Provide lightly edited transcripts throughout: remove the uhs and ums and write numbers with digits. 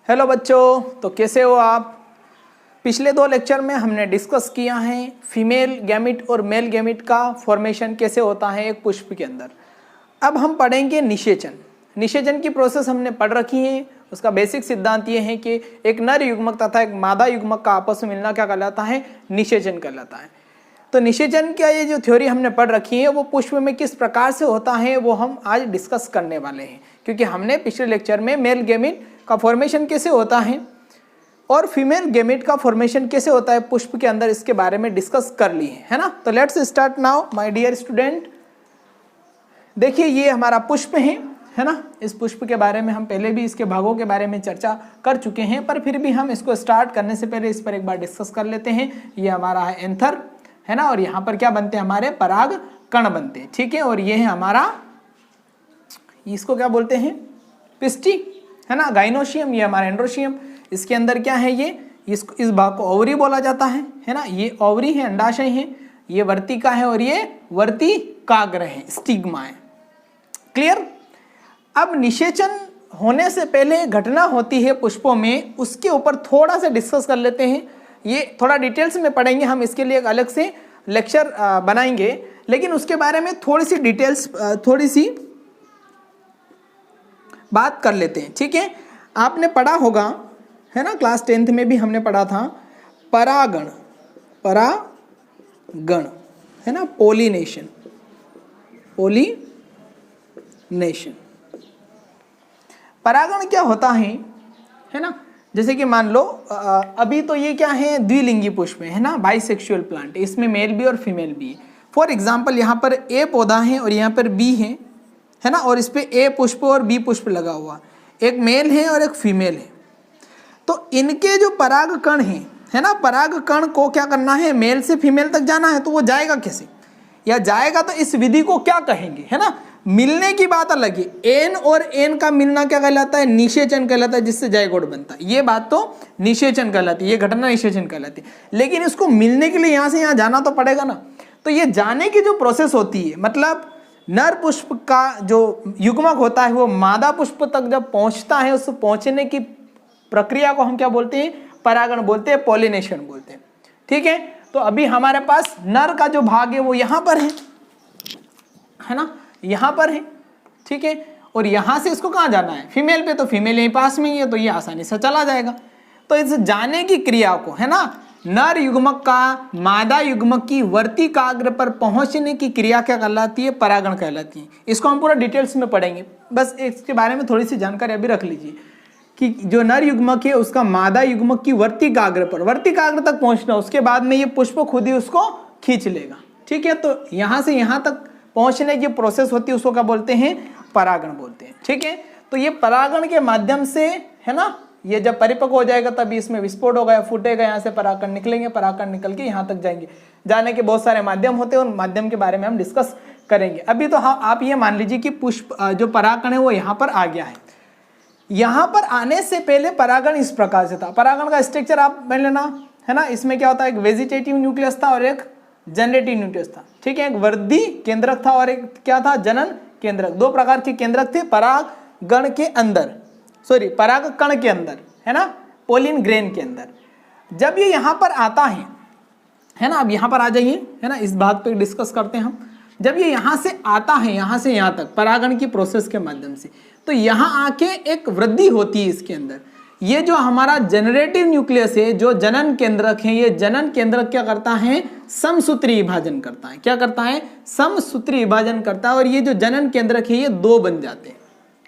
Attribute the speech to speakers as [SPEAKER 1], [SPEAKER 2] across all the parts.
[SPEAKER 1] Hello बच्चों, तो कैसे हो आप। पिछले 2 लेक्चर में हमने डिस्कस किया है फीमेल गैमिट और मेल गैमिट का फॉर्मेशन कैसे होता है एक पुष्प के अंदर। अब हम पढ़ेंगे निषेचन। निषेचन की प्रोसेस हमने पढ़ रखी है। उसका बेसिक सिद्धांत ये है कि एक नर युग्मक तथा एक मादा युग्मक का आपस में मिलना क्या कहलाता है, निषेचन कहलाता है। तो निषेचन का ये जो थ्योरी हमने पढ़ रखी है वो पुष्प में किस प्रकार से होता है वो हम आज डिस्कस करने वाले हैं, क्योंकि हमने पिछले लेक्चर में मेल गैमिट का फॉर्मेशन कैसे होता है और फीमेल गैमिट का फॉर्मेशन कैसे होता है पुष्प के अंदर, इसके बारे में डिस्कस कर ली है ना। तो let's start now my dear student. देखिए ये हमारा पुष्प है ना। इस पुष्प के बारे में हम पहले भी इसके भागों के बारे में चर्चा कर चुके हैं, पर फिर भी हम इसको स्टार्ट करने से पहले इस पर एक बार डिस्कस कर लेते हैं। ये हमारा है एंथर है ना, और यहाँ पर क्या बनते हैं, हमारे पराग कण बनते हैं, ठीक है। और ये है हमारा, इसको क्या बोलते हैं, पिस्टी है ना, गाइनोशियम। ये हमारा एंड्रोशियम। इसके अंदर क्या है, ये इस भाग को ओवरी बोला जाता है ना। ये ओवरी है, अंडाशय है, ये वर्तिका है और ये वर्तिकाग्र है, स्टिग्मा है। क्लियर। अब निषेचन होने से पहले घटना होती है पुष्पों में, उसके ऊपर थोड़ा सा डिस्कस कर लेते हैं। ये थोड़ा डिटेल्स में पढ़ेंगे हम, इसके लिए एक अलग से लेक्चर बनाएंगे, लेकिन उसके बारे में थोड़ी सी डिटेल्स, थोड़ी सी बात कर लेते हैं, ठीक है। आपने पढ़ा होगा है ना, क्लास 10th में भी हमने पढ़ा था परागण, परागण है ना, पोलिनेशन, पोलिनेशन। परागण क्या होता है ना। जैसे कि मान लो अभी तो ये क्या है, द्विलिंगी पुष्प है ना, बाइसेक्सुअल प्लांट है, इसमें मेल भी और फीमेल भी है। फॉर एग्जाम्पल यहाँ पर ए पौधा है और यहाँ पर बी है ना, और इस पे ए पुष्प और बी पुष्प लगा हुआ, एक मेल है और एक फीमेल है। तो इनके जो पराग कण है ना, पराग कण को क्या करना है, मेल से फीमेल तक जाना है। तो वो जाएगा कैसे, या जाएगा तो इस विधि को क्या कहेंगे, है ना। मिलने की बात अलग है, एन और एन का मिलना क्या कहलाता है, निषेचन कहलाता है, जिससे जायगोट बनता है। ये बात तो निषेचन कहलाती है, ये घटना निषेचन कहलाती है। लेकिन इसको मिलने के लिए यहाँ से यहाँ जाना तो पड़ेगा ना। तो ये जाने की जो प्रोसेस होती है, मतलब नर पुष्प का जो युग्मक होता है वो मादा पुष्प तक जब पहुंचता है, उस पहुंचने की प्रक्रिया को हम क्या बोलते हैं, परागण बोलते हैं, पॉलिनेशन बोलते हैं, ठीक है। तो अभी हमारे पास नर का जो भाग है वो यहाँ पर है ना, यहाँ पर है, ठीक है। और यहाँ से इसको कहाँ जाना है, फीमेल पे, तो फीमेल यहीं पास में ही है, तो ये आसानी से चला जाएगा। तो इस जाने की क्रिया को है ना, नर युग्मक का मादा युग्मक की वर्तिकाग्र पर पहुंचने की क्रिया क्या कहलाती है, परागण कहलाती है। इसको हम पूरा डिटेल्स में पढ़ेंगे, बस इसके बारे में थोड़ी सी जानकारी अभी रख लीजिए कि जो नर युग्मक है उसका मादा युग्मक की वर्तिकाग्र पर, वर्तिकाग्र तक पहुंचना, उसके बाद में ये पुष्प खुद ही उसको खींच लेगा, ठीक है। तो यहाँ से यहाँ तक पहुंचने की प्रोसेस होती है, उसको क्या बोलते हैं, परागण बोलते हैं, ठीक है। तो ये परागण के माध्यम से है ना, ये जब परिपक्व हो जाएगा तभी इसमें विस्फोट होगा, फूटेगा, यहाँ से परागकण निकलेंगे, परागकण निकल के यहाँ तक जाएंगे। जाने के बहुत सारे माध्यम होते हैं, उन माध्यम के बारे में हम डिस्कस करेंगे। अभी तो हाँ, आप ये मान लीजिए कि पुष्प जो परागकण है वो यहाँ पर आ गया है। यहाँ पर आने से पहले परागण इस प्रकार से था। परागण का स्ट्रक्चर आप मान लेना है ना, इसमें क्या होता है, एक वेजिटेटिव न्यूक्लियस था और एक जनरेटिव न्यूक्लियस था, ठीक है। एक वृद्धि केंद्रक था और एक क्या था, जनन केंद्रक। 2 प्रकार के केंद्रक थे परागण के अंदर, सॉरी पराग कण के अंदर है ना, पोलिन ग्रेन के अंदर। जब ये यहाँ पर आता है ना, अब यहाँ पर आ जाइए है ना, इस बात पे डिस्कस करते हैं हम। जब ये यहाँ से आता है, यहाँ से यहाँ तक परागण की प्रोसेस के माध्यम से, तो यहाँ आके एक वृद्धि होती है इसके अंदर। ये जो हमारा जनरेटिव न्यूक्लियस है, जो जनन केंद्रक है, ये जनन केंद्रक क्या करता है, समसूत्री विभाजन करता है। क्या करता है, समसूत्री विभाजन करता है। और ये जो जनन केंद्रक है ये 2 बन जाते हैं,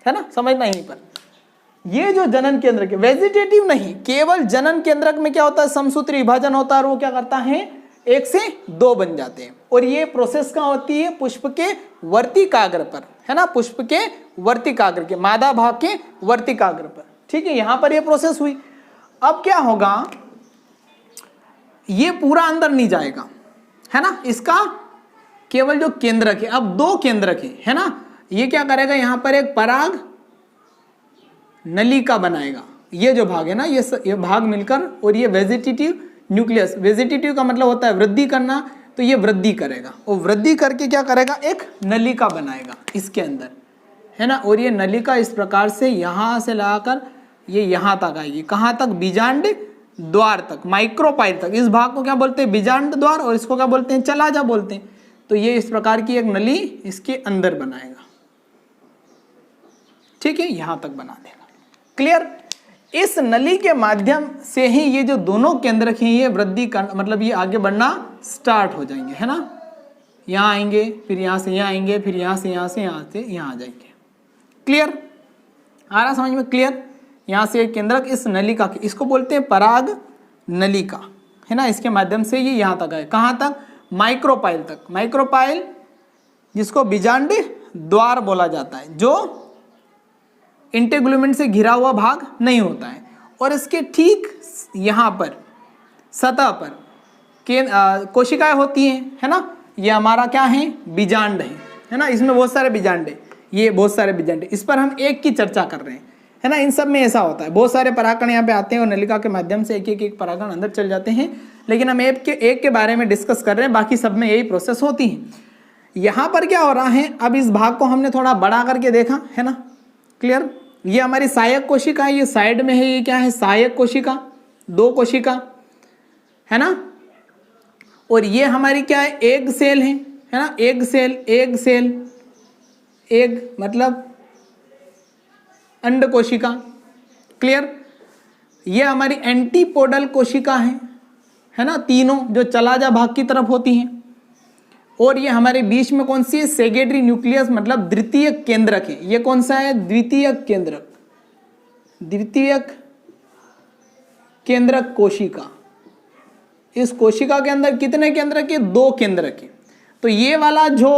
[SPEAKER 1] है ना, समझना यहीं पर। ये जो जनन केंद्रक है, वेजिटेटिव नहीं, केवल जनन केंद्रक में क्या होता है, समसूत्री विभाजन होता है और वो क्या करता है, 1 से 2 बन जाते हैं। और ये प्रोसेस कहाँ होती है, पुष्प के वर्तिकाग्र पर है ना, पुष्प के वर्तिकाग्र के, मादा भाग के वर्तिकाग्र पर, ठीक है। यहां पर ये प्रोसेस हुई। अब क्या होगा, ये पूरा अंदर नहीं जाएगा है ना, इसका केवल जो केंद्रक है, अब 2 केंद्रक है ना, ये क्या करेगा, यहां पर एक पराग नलिका बनाएगा। ये जो भाग है ना, ये भाग मिलकर, और ये वेजिटेटिव न्यूक्लियस, वेजिटेटिव का मतलब होता है वृद्धि करना, तो ये वृद्धि करेगा और वृद्धि करके क्या करेगा, एक नलिका बनाएगा इसके अंदर है ना। और ये नलिका इस प्रकार से यहाँ से लगाकर ये यहाँ तक आएगी, कहाँ तक, बीजांड द्वार तक, माइक्रोपाइल तक। इस भाग को क्या बोलते हैं, बीजांड द्वार, और इसको क्या बोलते हैं, चलाजा बोलते हैं। तो ये इस प्रकार की एक नली इसके अंदर बनाएगा, ठीक है, यहां तक बना देगा। क्लियर। इस नली के माध्यम से ही ये जो दोनों केंद्रक हैं ये वृद्धि कर, मतलब ये आगे बढ़ना स्टार्ट हो जाएंगे, है ना। यहाँ आएंगे, फिर यहाँ से यहाँ आएंगे, फिर यहाँ से यहाँ से यहाँ आ जाएंगे। क्लियर, आ रहा समझ में। क्लियर। यहाँ से एक केंद्रक इस नलिका, इसको बोलते हैं पराग नलिका, है ना। इसके माध्यम से ये यहाँ तक आए, कहाँ तक, माइक्रोपाइल तक। माइक्रोपाइल जिसको बीजांड द्वार बोला जाता है, जो इंटेगुमेंट से घिरा हुआ भाग नहीं होता है। और इसके ठीक यहाँ पर सतह पर कोशिकाएं होती हैं, है ना। ये हमारा क्या है, बीजांड है ना। इसमें बहुत सारे बीजांड है, ये बहुत सारे बीजांड है। इस पर हम एक की चर्चा कर रहे हैं, है ना। इन सब में ऐसा होता है, बहुत सारे परागकण यहाँ पे आते हैं और नलिका के माध्यम से एक एक परागकण अंदर चल जाते हैं। लेकिन हम एक के बारे में डिस्कस कर रहे हैं, बाकी सब में यही प्रोसेस होती है। यहाँ पर क्या हो रहा है, अब इस भाग को हमने थोड़ा बड़ा करके देखा, है ना। क्लियर। ये हमारी सहायक कोशिका है, ये साइड में है, ये क्या है, सहायक कोशिका, 2 कोशिका, है ना। और ये हमारी क्या है, एग सेल है ना। Egg cell, egg cell, egg मतलब अंड कोशिका। क्लियर। ये हमारी एंटीपोडल कोशिका है ना, तीनों जो चलाजा भाग की तरफ होती हैं। और ये हमारे बीच में कौन सी है, सेकेंडरी न्यूक्लियस मतलब द्वितीय केंद्रक है। ये कौन सा है, द्वितीय केंद्रक, द्वितीय केंद्रक कोशिका। इस कोशिका के अंदर कितने केंद्रक है, 2 केंद्रक है। तो ये वाला जो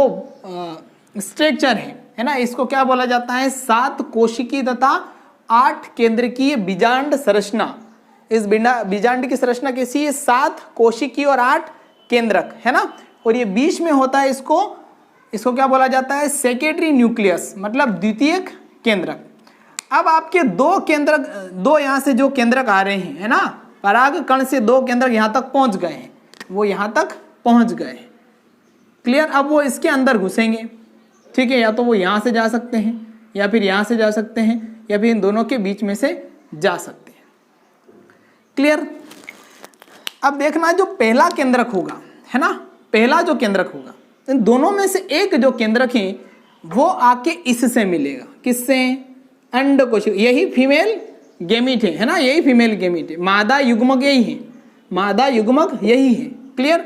[SPEAKER 1] स्ट्रक्चर है ना, इसको क्या बोला जाता है, 7 कोशिकी तथा 8 केंद्रकीय बीजांड संरचना। इस बीजांड की संरचना कैसी है, 7 कोशिकी और 8 केंद्रक, है ना। और ये बीच में होता है, इसको क्या बोला जाता है, सेकेंडरी न्यूक्लियस मतलब द्वितीयक केंद्रक। अब आपके 2 केंद्रक, 2 यहाँ से जो केंद्रक आ रहे हैं, है ना, पराग कण से 2 केंद्रक यहाँ तक पहुँच गए हैं, वो यहाँ तक पहुँच गए। क्लियर। अब वो इसके अंदर घुसेंगे, ठीक है। या तो वो यहाँ से जा सकते हैं, या फिर यहाँ से जा सकते हैं, या फिर इन दोनों के बीच में से जा सकते हैं। क्लियर। अब देखना जो पहला केंद्रक होगा, है ना, पहला जो केंद्रक होगा, इन दोनों में से एक जो केंद्रक है वो आके इससे मिलेगा, किससे, अंड कोशिका। यही फीमेल गेमीट है ना, यही फीमेल गेमीट है, मादा युग्मक यही है, मादा युग्मक यही है। क्लियर।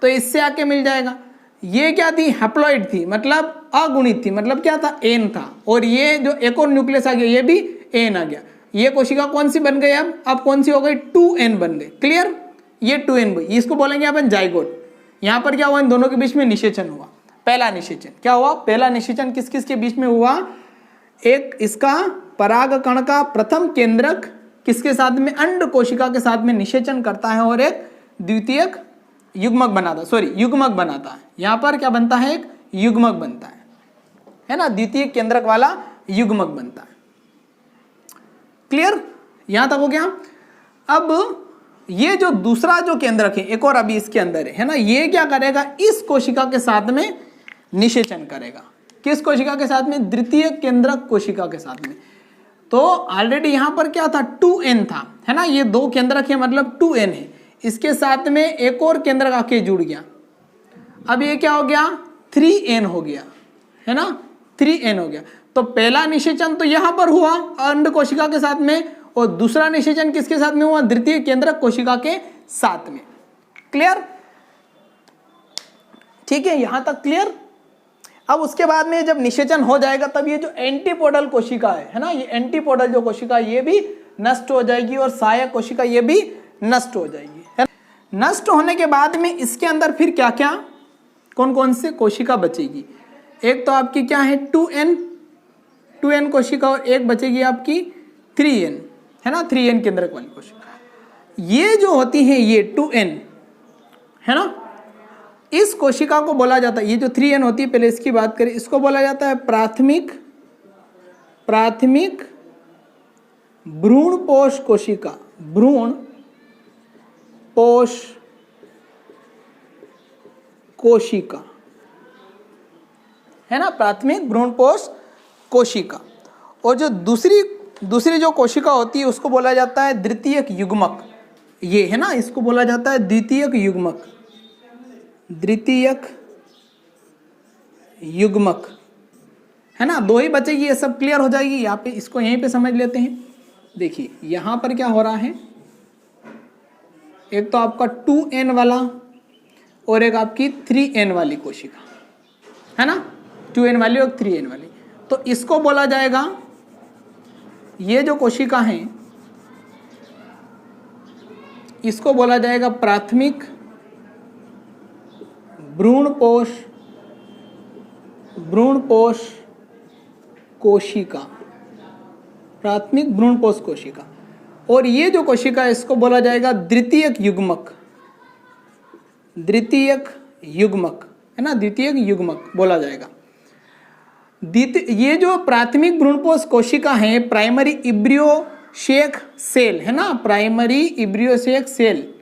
[SPEAKER 1] तो इससे आके मिल जाएगा। ये क्या थी, हैप्लॉइड थी, मतलब अगुणित थी, मतलब क्या था, एन था। और ये जो एक और न्यूक्लियस आ गया, ये भी एन आ गया। ये कोशिका कौन सी बन गई, अब कौन सी हो गई, 2n बन गई। क्लियर। ये 2n बनी, इसको बोलेंगे अपन जाइगोट। यहाँ पर क्या हुआ, इन दोनों के बीच में निषेचन हुआ। पहला निषेचन क्या हुआ, पहला निषेचन किस किस के बीच में हुआ, एक इसका पराग कण का प्रथम केंद्रक किसके साथ में, अंड कोशिका के साथ में निषेचन करता है और एक द्वितीयक युग्मक बनाता, सॉरी युग्मक बनाता है। यहाँ पर क्या बनता है, एक युग्मक बनता है ना, द्वितीय केंद्रक वाला युग्मक बनता है। क्लियर। यहां तक हो गया। अब ये जो दूसरा जो केंद्रक है, एक और अभी इसके अंदर है ना, ये क्या करेगा, इस कोशिका के साथ में निषेचन करेगा। किस कोशिका के साथ में, द्वितीय केंद्रक कोशिका के साथ में। तो ऑलरेडी यहां पर क्या था, 2n था, है ना, ये 2 केंद्रक है मतलब 2n है। इसके साथ में एक और केंद्रक आके जुड़ गया, अब ये क्या हो गया, 3n हो गया, है ना, 3n हो गया। तो पहला निषेचन तो यहां पर हुआ अंड कोशिका के साथ में, और दूसरा निषेचन किसके साथ में हुआ, द्वितीय केंद्रक कोशिका के साथ में। क्लियर। ठीक है, यहां तक क्लियर। अब उसके बाद में जब निषेचन हो जाएगा, तब ये जो एंटीपोडल कोशिका है ना, ये एंटीपोडल जो कोशिका ये भी नष्ट हो जाएगी, और सहायक कोशिका ये भी नष्ट हो जाएगी, है। नष्ट होने के बाद में इसके अंदर फिर क्या क्या, कौन कौन से कोशिका बचेगी, एक तो आपकी क्या है 2n कोशिका, और एक बचेगी आपकी 3n, है ना, 3n केंद्रक वाली कोशिका। ये जो होती है ये 2n, है ना, इस कोशिका को बोला जाता है, ये जो 3n होती है, पहले इसकी बात करें, इसको बोला जाता है प्राथमिक भ्रूणपोष कोशिका, भ्रूणपोष कोशिका, है ना, प्राथमिक भ्रूणपोष कोशिका। और जो दूसरी दूसरी जो कोशिका होती है उसको बोला जाता है द्वितीयक युग्मक। ये है ना, इसको बोला जाता है द्वितीयक युग्मक, द्वितीयक युग्मक, है ना। दो ही बचेगी, ये सब क्लियर हो जाएगी। यहाँ पे इसको यहीं पे समझ लेते हैं। देखिए यहाँ पर क्या हो रहा है, एक तो आपका 2n वाला और एक आपकी 3n वाली कोशिका, है ना, 2n वाली और 3n वाली। तो इसको बोला जाएगा, ये जो कोशिका है इसको बोला जाएगा प्राथमिक भ्रूणपोष कोशिका, प्राथमिक भ्रूणपोष कोशिका। और ये जो कोशिका है इसको बोला जाएगा द्वितीयक युग्मक, द्वितीयक युग्मक, है ना, द्वितीयक युग्मक बोला जाएगा। ये जो प्राथमिक भ्रूणपोष कोशिका है, प्राइमरी इब्रियोसेक सेल, है ना, प्राइमरी इब्रियोसेक सेल,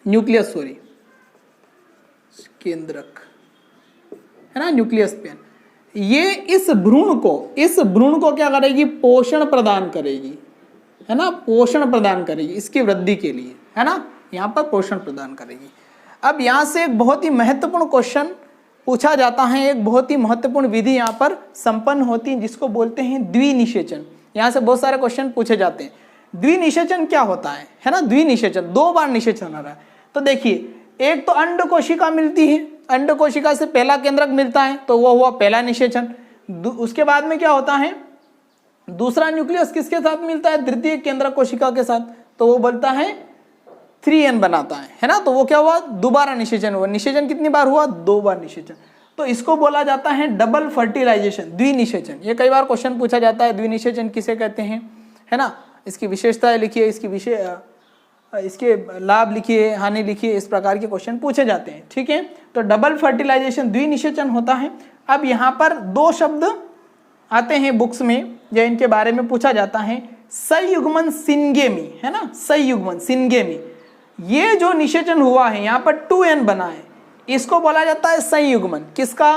[SPEAKER 1] न्यूक्लियस, सॉरी, केंद्रक, है ना, न्यूक्लियस पेन। ये इस भ्रूण को क्या करेगी, पोषण प्रदान करेगी, है ना, पोषण प्रदान करेगी इसकी वृद्धि के लिए, है ना, यहाँ पर पोषण प्रदान करेगी। अब यहाँ से एक बहुत ही महत्वपूर्ण क्वेश्चन पूछा जाता है, एक बहुत ही महत्वपूर्ण विधि यहाँ पर संपन्न होती है जिसको बोलते हैं द्विनिषेचन। यहाँ से बहुत सारे क्वेश्चन पूछे जाते हैं। द्विनिषेचन क्या होता है ना, द्विनिषेचन, 2 बार निषेचन हो रहा है। तो देखिए, एक तो अंड कोशिका मिलती है, अंड कोशिका से पहला केंद्रक मिलता है तो वो हुआ पहला निषेचन। उसके बाद में क्या होता है, दूसरा न्यूक्लियस किसके साथ मिलता है, तृतीय केंद्रक कोशिका के साथ, तो वो बनता है 3n बनाता है ना। तो वो क्या हुआ, दोबारा निषेचन हुआ। निषेचन कितनी बार हुआ, 2 बार निषेचन। तो इसको बोला जाता है डबल फर्टिलाइजेशन, द्विनिषेचन। ये कई बार क्वेश्चन पूछा जाता है, द्विनिषेचन किसे कहते हैं, है ना, इसकी विशेषताएं लिखिए, इसके लाभ लिखिए, हानि लिखिए, इस प्रकार के क्वेश्चन पूछे जाते हैं। ठीक है, तो डबल फर्टिलाइजेशन, द्विनिषेचन होता है। अब यहाँ पर 2 शब्द आते हैं बुक्स में, या इनके बारे में पूछा जाता है, संयुग्मन सिंगेमी, है ना, संयुग्मन सिंगेमी। ये जो निषेचन हुआ है यहाँ पर 2n बना है, इसको बोला जाता है संयुग्मन। किसका,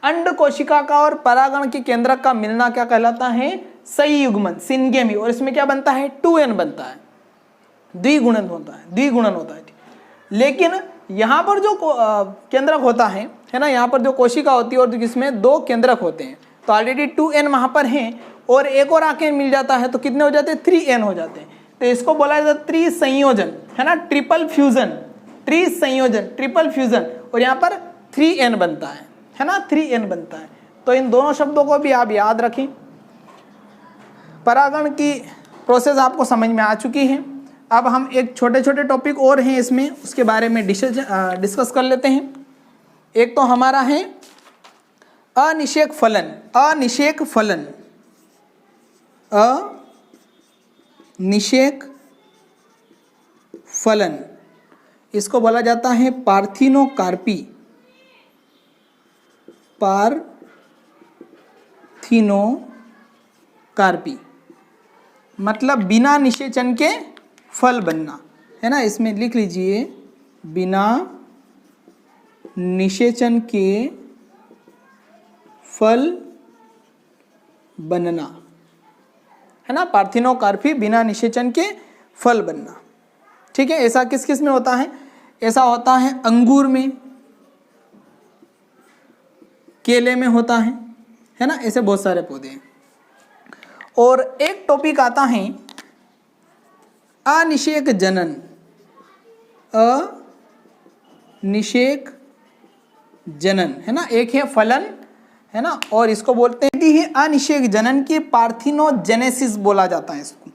[SPEAKER 1] अंड कोशिका का और परागण के केंद्रक का मिलना क्या कहलाता है, संयुग्मन, सिंगेमी। और इसमें क्या बनता है, 2n बनता है, द्विगुणन होता है। लेकिन यहाँ पर जो केंद्रक होता है ना, यहाँ पर जो कोशिका होती है और जिसमें 2 केंद्रक होते हैं, तो ऑलरेडी 2n वहाँ पर हैं और एक और आके मिल जाता है, तो कितने हो जाते हैं, 3n हो जाते हैं। तो इसको बोला जाता है त्रिसंयोजन, है ना, ट्रिपल फ्यूजन, त्रिसंयोजन, ट्रिपल फ्यूजन। और यहाँ पर 3n बनता है ना, 3n बनता है। तो इन दोनों शब्दों को भी आप याद रखें। परागण की प्रोसेस आपको समझ में आ चुकी है। अब हम एक छोटे छोटे टॉपिक और हैं इसमें, उसके बारे में डिस्कस कर लेते हैं। एक तो हमारा है अनिषेक फलन, अनिषेक फलन, अनिषेक फलन, इसको बोला जाता है पार्थिनोकार्पी, पार्थिनोकार्पी, मतलब बिना निषेचन के फल बनना, है ना। इसमें लिख लीजिए, बिना निषेचन के फल बनना, है ना, पार्थिनोकार्पी, बिना निषेचन के फल बनना। ठीक है, ऐसा किस किस में होता है, ऐसा होता है अंगूर में, केले में होता है ना, ऐसे बहुत सारे पौधे हैं। और एक टॉपिक आता है अनिषेक जनन, अनिषेक जनन, है ना, एक है फलन, है ना, और इसको बोलते हैं अनिषेक जनन की पार्थिनोजेनेसिस बोला जाता है इसको।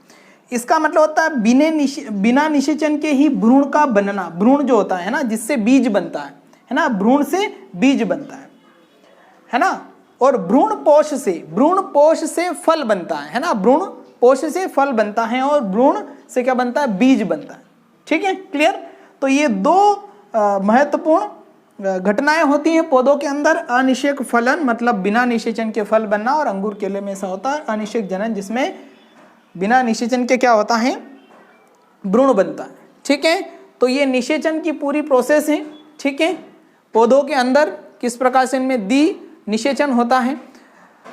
[SPEAKER 1] इसका मतलब होता है बिना निषेचन के ही भ्रूण का बनना। भ्रूण जो होता है ना, जिससे बीज बनता है ना, भ्रूण से बीज बनता है ना, और भ्रूण पोष से फल बनता है ना, भ्रूण पोष से फल बनता है और भ्रूण से क्या बनता है, बीज बनता है। ठीक है, क्लियर। तो ये 2 महत्वपूर्ण घटनाएं होती हैं पौधों के अंदर। अनिषेक फलन मतलब बिना निषेचन के फल बनना, और अंगूर केले में ऐसा होता है अनिषेक जनन, जिसमें बिना निषेचन के क्या होता है, भ्रूण बनता है। ठीक है, तो ये निषेचन की पूरी प्रोसेस है। ठीक है, पौधों के अंदर किस प्रकार से इनमें निषेचन होता है।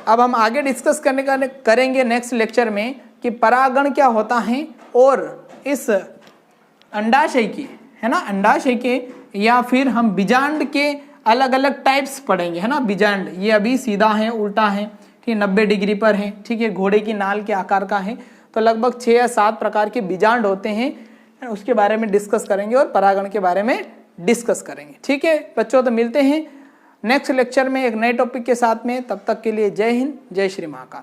[SPEAKER 1] अब हम आगे डिस्कस करेंगे नेक्स्ट लेक्चर में कि परागण क्या होता है और इस अंडाशय की, है ना, अंडाशय के या फिर हम बीजांड के अलग अलग टाइप्स पढ़ेंगे, है ना। बीजांड ये अभी सीधा है, उल्टा है, ठीक है, 90 डिग्री पर है, ठीक है, घोड़े की नाल के आकार का है। तो लगभग 6 या 7 प्रकार के बीजांड होते हैं, उसके बारे में डिस्कस करेंगे और परागण के बारे में डिस्कस करेंगे। ठीक है बच्चों, तो मिलते हैं नेक्स्ट लेक्चर में एक नए टॉपिक के साथ में। तब तक के लिए जय हिंद, जय श्री महाकाल।